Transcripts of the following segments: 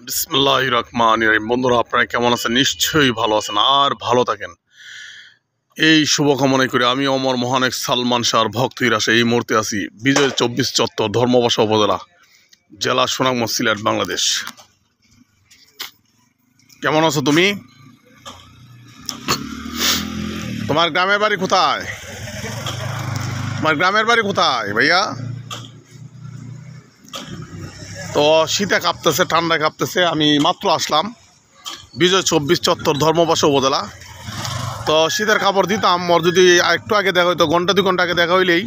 বিসমিল্লাহির রহমানির রহিম। বন্ধুরা, আপনারা কেমন আছেন? নিশ্চয়ই ভালো আছেন আর ভালো থাকেন, এই শুভকামনাই করে আমি অমর মহানেক সালমান শাহর ভক্তের আসে এই মুহূর্তে আছি বিজয় 24 চত্বর, ধর্মবাসা উপজেলা, জেলা সুনামগঞ্জ, সিলেট, বাংলাদেশ। কেমন আছো তুমি? তোমার গ্রামের বাড়ি কোথায়? তোমার গ্রামের বাড়ি কোথায় ভাইয়া? তো শীতে কাঁপতেছে, ঠান্ডায় কাঁপতেছে। আমি মাত্র আসলাম বিজয় 24 চত্বর, ধর্মবাসা উপজেলা। তো শীতের কাপড় দিতাম, ওর যদি একটু আগে দেখা হইতো, ঘন্টা 2 ঘন্টা আগে দেখা হইলেই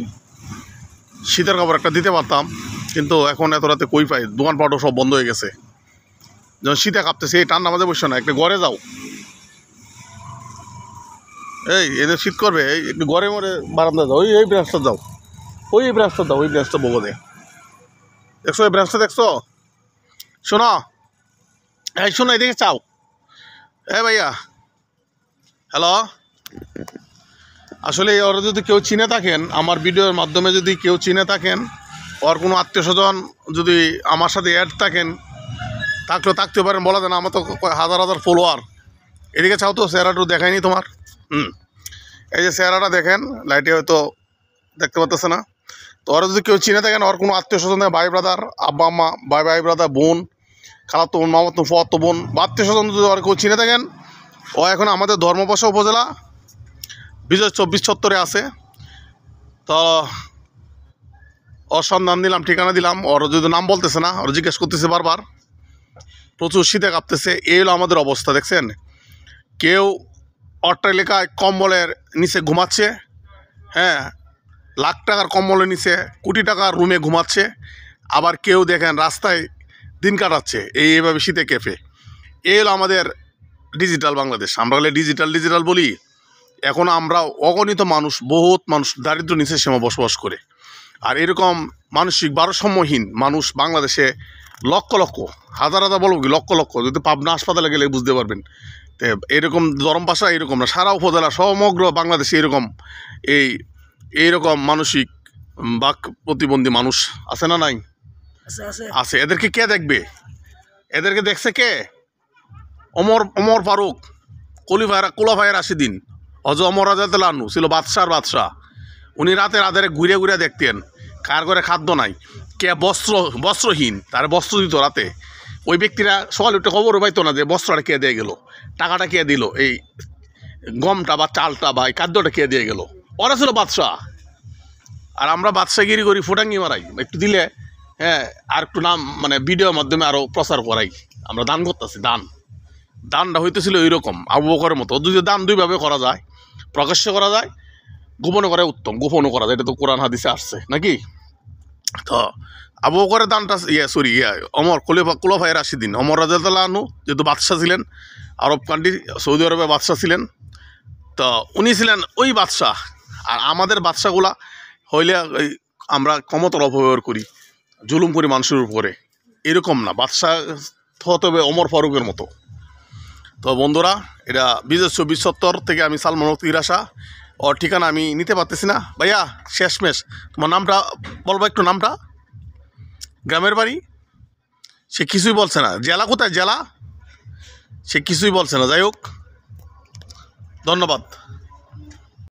শীতের কাপড় একটা দিতে পারতাম। কিন্তু এখন এত রাতে কই পাই, দোকানপাটও সব বন্ধ হয়ে গেছে। যখন শীতে কাঁপতেছে, এই ঠান্ডা মাঝে বসে না, একটু ঘরে যাও। এই এদের শীত করবে, এই একটু ঘরে মরে বারান্দা যাও, এই ব্রাঞ্চটা যাও, ওই ব্রাঞ্চটা দাও, ওই ব্রাঞ্চটা বগো দে। দেখছো এই ব্রাঞ্চটা দেখছো? শোনো, এই শোনো, এদিকে চাও। ভাইয়া, হ্যালো। আসলে ওরা যদি কেউ চিনে থাকেন, আমার ভিডিওর মাধ্যমে যদি কেউ চিনে থাকেন, ওর কোনো আত্মীয় স্বজন যদি আমার সাথে অ্যাড থাকেন, থাকলেও থাকতে পারেন, বলা দেন। আমার তো হাজার হাজার ফলোয়ার। এদিকে চাও তো, চেহারাটা দেখায়নি তোমার। এই যে চেহারাটা দেখেন, লাইটে হয়তো দেখতে পাচ্তেছে না। তো ওরা যদি কেউ চিনে থাকেন, ওর কোনো আত্মীয় স্বজন, ভাই ব্রাদার, আব্বা আম্মা, ভাই ব্রাদার, বোন, খালাতো বোন, মামাতো ফুয়াতো বোন, বা আত্মীয় স্বজন যদি ওরা কেউ চিনে থাকেন, ও এখন আমাদের ধর্মবাসা উপজেলা বিজয় 24 চত্বরে আছে। তো ওর সন্ধান দিলাম, ঠিকানা দিলাম। ওর যদি নাম বলতেছে না, ওর জিজ্ঞেস করতেছে বারবার। প্রচুর শীতে কাঁপতেছে। এই হলো আমাদের অবস্থা, দেখছেন? কেউ অট্টালিকায় কম্বলের নিচে ঘুমাচ্ছে, হ্যাঁ, লাখ টাকার কম্বলের নিচে, কোটি টাকার রুমে ঘুমাচ্ছে। আবার কেউ দেখেন রাস্তায় দিন কাটাচ্ছে এইভাবে শীতে কেঁপে। এই হলো আমাদের ডিজিটাল বাংলাদেশ। আমরা হলে ডিজিটাল বলি। এখন আমরা অগণিত মানুষ, বহুত মানুষ দারিদ্র নিচে সীমা বসবাস করে। আর এরকম মানসিক ভারসাম্যহীন মানুষ বাংলাদেশে লক্ষ লক্ষ, হাজার হাজার বলবো কি, লক্ষ লক্ষ। যদি পাবনা হাসপাতালে গেলে বুঝতে পারবেন। তো এরকম ধর্মবাসা এরকম না, সারা উপজেলা সমগ্র বাংলাদেশে এরকম এইরকম মানসিক বাক প্রতিবন্ধী মানুষ আছে না নাই? আছে। এদেরকে কে দেখবে? এদেরকে দেখছে কে? ওমর ফারুক, কুলাফায়ের 80 দিন, হজ অমর রাজাতুল্লাহ আনহু ছিল বাদশাহ। উনি রাতে ঘুরে ঘুরে দেখতেন কার ঘরে খাদ্য নাই, কে বস্ত্রহীন, তার বস্ত্র দিত রাতে। ওই ব্যক্তিরা সকালে উঠে খবরও পাইতো না যে বস্ত্রটা কে দিয়ে গেল, টাকাটা কে দিল, এই গমটা বা চালটা বা এই খাদ্যটা কে দিয়ে গেল। ওরা ছিল বাদশাহ। আর আমরা বাদশাগিরি করি, ফোটাঙ্গি মারাই, একটু দিলে, হ্যাঁ, আর একটু নাম মানে ভিডিওর মাধ্যমে আরও প্রচার করাই। আমরা দান করতেছি, দানটা হইতেছিল এইরকম আবু বকরের মতো। যদি দান দুইভাবে করা যায়, প্রকাশ্য করা যায়, গোপনে করা উত্তম। গোপনও করা যায়, এটা তো কোরআন হাদিসে আসছে নাকি? তো আবু বকরের দানটা অমর কুলাফায়ের 80 দিন, অমর রাজাতুল্লাহ আনহু যেহেতু বাদশাহ ছিলেন, আরব কান্ট্রি সৌদি আরবে বাদশাহ ছিলেন। তো উনি ছিলেন ওই বাদশাহ। আর আমাদের বাদশাগুলা হইলে আমরা ক্ষমতার অপব্যবহার করি, জুলুম করি মানুষের উপরে। এরকম না, বাদশাহ হতে হবে অমর ফারুকের মতো। তো বন্ধুরা, এটা বিজয় 24 চত্বর থেকে আমি সালমান ইরাসা। ওর ঠিকানা আমি নিতে পারতেছি না ভাইয়া, শেষমেশ তোমার নামটা বলবো, একটু নামটা, গ্রামের বাড়ি। সে কিছুই বলছে না। জেলা কোথায়? জেলা সে কিছুই বলছে না। যাই হোক, ধন্যবাদ।